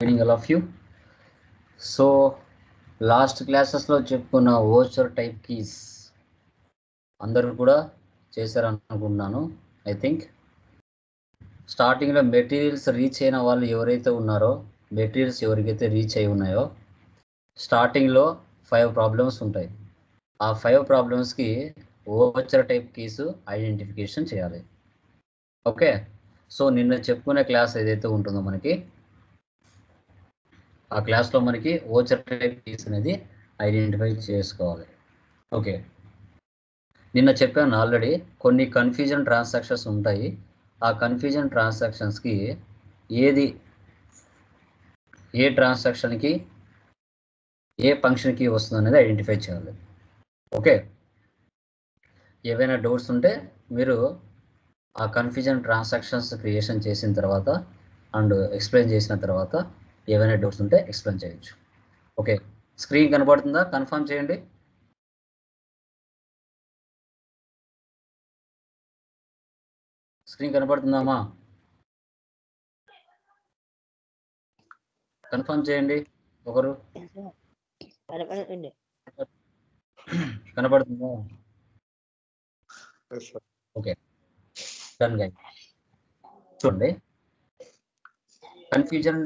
Evening all of you. So last క్లాసెస్లో చెప్పుకున్న voucher type keys అందరూ కూడా చేశారనుకుంటున్నాను. ఐ థింక్ స్టార్టింగ్లో మెటీరియల్స్ రీచ్ అయిన వాళ్ళు ఎవరైతే ఉన్నారో, మెటీరియల్స్ ఎవరికైతే రీచ్ అయి ఉన్నాయో, స్టార్టింగ్లో 5 ప్రాబ్లమ్స్ ఉంటాయి. ఆ 5 ప్రాబ్లమ్స్కి ఓచర్ టైప్ కీస్ ఐడెంటిఫికేషన్ చేయాలి. ఓకే, సో నిన్న చెప్పుకునే క్లాస్ ఏదైతే ఉంటుందో మనకి, ఆ క్లాస్లో మనకి ఓచర్ టైప్ కీస్ అనేది ఐడెంటిఫై చేసుకోవాలి. ఓకే, నిన్న చెప్పాను ఆల్రెడీ కొన్ని కన్ఫ్యూజన్ ట్రాన్సాక్షన్స్ ఉంటాయి. ఆ కన్ఫ్యూజన్ ట్రాన్సాక్షన్స్కి ఏ ట్రాన్సాక్షన్కి ఏ ఫంక్షన్కి వస్తుంది అనేది ఐడెంటిఫై చేయాలి. ఓకే, ఏవైనా డౌట్స్ ఉంటే మీరు ఆ కన్ఫ్యూజన్ ట్రాన్సాక్షన్స్ క్రియేషన్ చేసిన తర్వాత అండ్ ఎక్స్ప్లెయిన్ చేసిన తర్వాత ఏవైనా డౌట్స్ ఉంటే ఎక్స్ప్లెయిన్ చేయొచ్చు. ఓకే, స్క్రీన్ కనబడుతుందా? కన్ఫర్మ్ చేయండి. స్క్రీన్ కనబడుతుందామా? కన్ఫర్మ్ చేయండి ఒకరు. కనబడుతుందా? Okay, done guys. చూడండి, confusion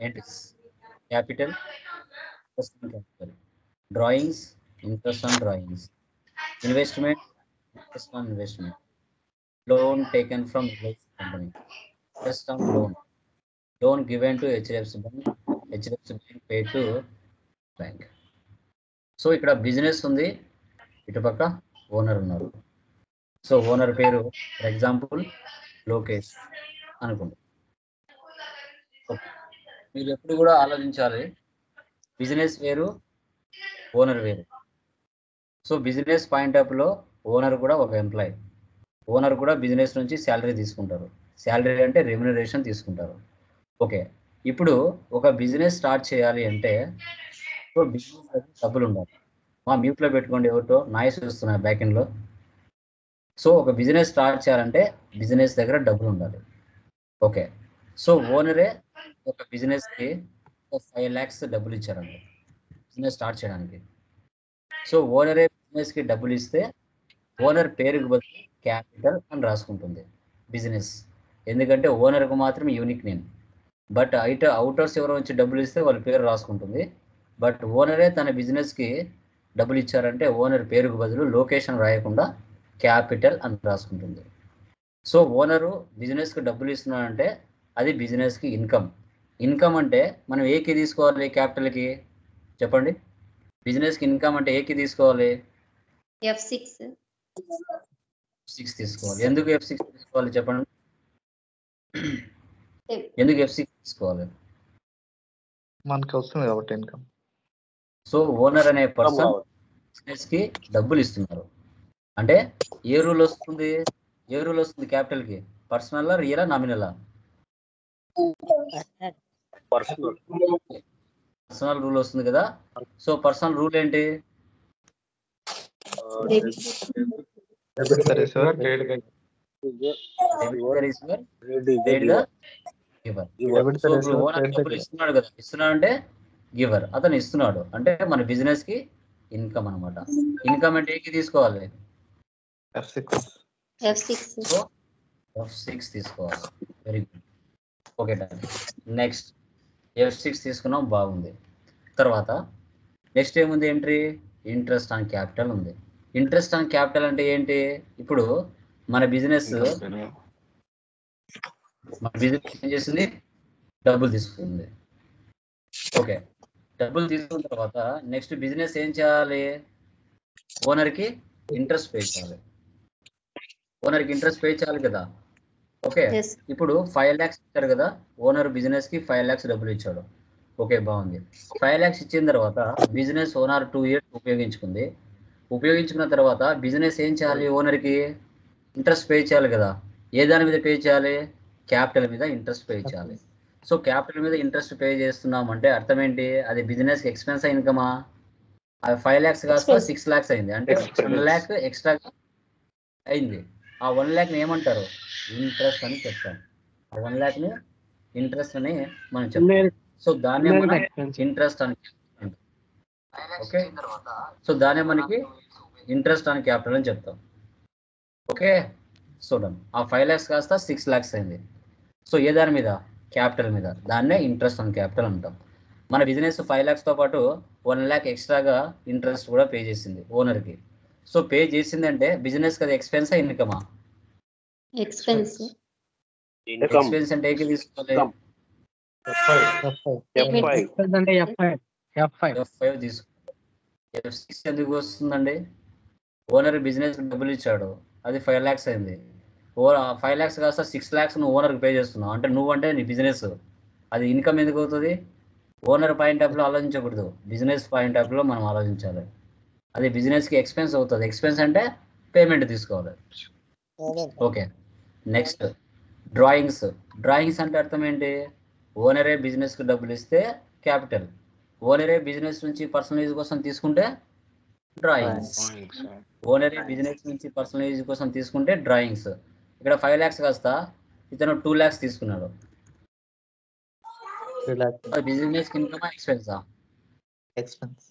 entries capital, drawings, interest on drawings, investment, interest on investment, loan taken from LIC company, interest on loan given to HDFC Bank, HDFC Bank paid to bank. So ఇక్కడ business ఉంది, ఇటుపక్క owner ఉన్నారు. So owner పేరు for example Lokesh అనుకోండి. మీరు ఎప్పుడు కూడా ఆలోచించాలి, బిజినెస్ వేరు, ఓనర్ వేరు. సో బిజినెస్ పాయింట్ ఆఫ్ లో ఓనర్ కూడా ఒక ఎంప్లాయీ. ఓనర్ కూడా బిజినెస్ నుంచి శాలరీ తీసుకుంటారు. శాలరీ అంటే రెమ్యునరేషన్ తీసుకుంటారు. ఓకే, ఇప్పుడు ఒక బిజినెస్ స్టార్ట్ చేయాలి అంటే సో బిజినెస్ డబ్బులు ఉండాలి. మా మ్యూట్లో పెట్టుకోండి, ఎవరితో నాయిస్ వస్తున్నాయి బ్యాక్ ఎండ్లో. సో ఒక బిజినెస్ స్టార్ట్ చేయాలంటే బిజినెస్ దగ్గర డబ్బులు ఉండాలి. ఓకే, సో ఓనరే ఒక బిజినెస్కి 5 lakhs డబ్బులు ఇచ్చారండి బిజినెస్ స్టార్ట్ చేయడానికి. సో ఓనరే బిజినెస్కి డబ్బులు ఇస్తే ఓనర్ పేరుకు బదులు క్యాపిటల్ అని రాసుకుంటుంది బిజినెస్. ఎందుకంటే ఓనర్కు మాత్రం యూనిక్ నేమ్. బట్ అవుటర్స్ ఎవరో వచ్చి డబ్బులు ఇస్తే వాళ్ళ పేరు రాసుకుంటుంది. బట్ ఓనరే తన బిజినెస్కి డబ్బులు ఇచ్చారంటే ఓనర్ పేరుకు బదులు లొకేషన్ రాయకుండా క్యాపిటల్ అని రాసుకుంటుంది. సో ఓనరు బిజినెస్కి డబ్బులు ఇస్తున్నాడంటే అది బిజినెస్కి ఇన్కమ్. ఇన్కమ్ అంటే మనం ఏకి తీసుకోవాలి? క్యాపిటల్కి చెప్పండి. బిజినెస్కి ఇన్కమ్ అంటే ఏకి తీసుకోవాలి? F6 తీసుకోవాలి. ఎందుకు F6 తీసుకోవాలి చెప్పండి? ఎందుకు F6 తీసుకోవాలి? మనకి వస్తుంది కాబట్టి ఇన్కమ్. సో ఓనర్ అనే పర్సన్ బిజినెస్ కి డబ్బులు ఇస్తున్నారు అంటే ఏ రూల్ వస్తుంది? క్యాపిటల్ కి? పర్సనల్, రియలా, నామినలా? పర్సనల్ రూల్ వస్తుంది కదా. సో పర్సనల్ రూల్ ఏంటి? ఇస్తున్నాడు కదా, ఇస్తున్నాడు అంటే గివర్, అతను ఇస్తున్నాడు అంటే మన బిజినెస్ కి ఇన్కమ్ అనమాట. ఇన్కమ్ అంటే ఏకి తీసుకోవాలి? F6 తీసుకోవాలి. Very good. Okay done. Next F6 తీసుకున్నాం, బాగుంది. తర్వాత నెక్స్ట్ ఏముంది ఎంట్రీ? ఇంట్రెస్ట్ ఆన్ క్యాపిటల్ ఉంది. ఇంట్రెస్ట్ ఆన్ క్యాపిటల్ అంటే ఏంటి? ఇప్పుడు మన బిజినెస్ ఏం చేస్తుంది? డబ్బులు తీసుకుంది. ఓకే, డబ్బులు తీసుకున్న తర్వాత నెక్స్ట్ బిజినెస్ ఏం చేయాలి? ఓనర్కి ఇంట్రెస్ట్ పే చేయాలి. కదా. ఓకే, ఇప్పుడు 5 lakhs ఇచ్చారు కదా ఓనర్, బిజినెస్ కి 5 lakhs డబ్బులు ఇచ్చాడు. ఓకే, బాగుంది. 5 lakhs ఇచ్చిన తర్వాత బిజినెస్ ఓనర్ 2 years ఉపయోగించుకున్న తర్వాత బిజినెస్ ఏం చేయాలి? ఓనర్కి ఇంట్రెస్ట్ పే చేయాలి కదా. ఏ దాని మీద పే చేయాలి? క్యాపిటల్ మీద ఇంట్రెస్ట్ పే చేయాలి. సో క్యాపిటల్ మీద ఇంట్రెస్ట్ పే చేస్తున్నాం అంటే అర్థం ఏంటి? అది బిజినెస్ ఎక్స్పెన్స్ ఇన్కమా? అది 5 lakhs కాస్త 6 lakhs అయింది అంటే 1 lakh ఎక్స్ట్రా అయింది. ఆ 1 lakh ఏమంటారు? ఇంట్రెస్ట్ అని చెప్తాం. ఆ 1 lakh ఇంట్రెస్ట్ అని మనం చెప్తాం. సో దాన్నే మనం ఇంట్రెస్ట్ అని ఓకే. సో దాన్నే మనకి ఇంట్రెస్ట్ అని క్యాపిటల్ అని చెప్తాం. ఓకే చూడండి ఆ 5 lakhs కాస్త 6 lakhs అయింది. సో ఏ దాని మీద క్యాపిటల్ మీద దాన్నే ఇంట్రెస్ట్ ఆన్ క్యాపిటల్ అంటాం. మన బిజినెస్ 5 lakhs తో పాటు 1 lakh ఎక్స్ట్రాగా ఇంట్రెస్ట్ కూడా పే చేసింది ఓనర్కి. సో పే చేసిందంటే బిజినెస్ కదా ఎక్స్పెన్సా ఇన్కమా? ఎక్స్పెన్స్ ఎక్స్పెన్స్ అంటే ఏకి తీసుకోవాలి F5 తీసుకో. F6 ఎందుకు వస్తుందండి? ఓనర్ బిజినెస్ డబ్బులు ఇచ్చాడు, అది 5 lakhs అయింది. 5 lakhs కాస్త 6 lakhs నువ్వు ఓనర్కి పే చేస్తున్నావు అంటే నువ్వంటే నీ బిజినెస్ అది ఇన్కమ్ ఎందుకు అవుతుంది? ఓనర్ పాయింట్ ఆఫ్ లో ఆలోచించకూడదు, బిజినెస్ పాయింట్ ఆఫ్ లో మనం ఆలోచించాలి. అది బిజినెస్కి ఎక్స్పెన్స్ అవుతుంది. ఎక్స్పెన్స్ అంటే పేమెంట్ తీసుకోవాలి. Okay next drawings. డ్రాయింగ్స్ అంటే అర్థం ఏంటి? ఓనరే బిజినెస్కి డబ్బులు ఇస్తే క్యాపిటల్, ఓనరే బిజినెస్ నుంచి పర్సనల్ యూజ్ కోసం తీసుకుంటే డ్రాయింగ్స్. ఓనరే బిజినెస్ నుంచి పర్సనల్ యూజ్ కోసం తీసుకుంటే డ్రాయింగ్స్. ఇక్కడ 5 lakhs కాస్త ఇతను 2 lakhs తీసుకున్నాడు. Business income ఎక్స్పెన్సా? ఎక్స్పెన్స్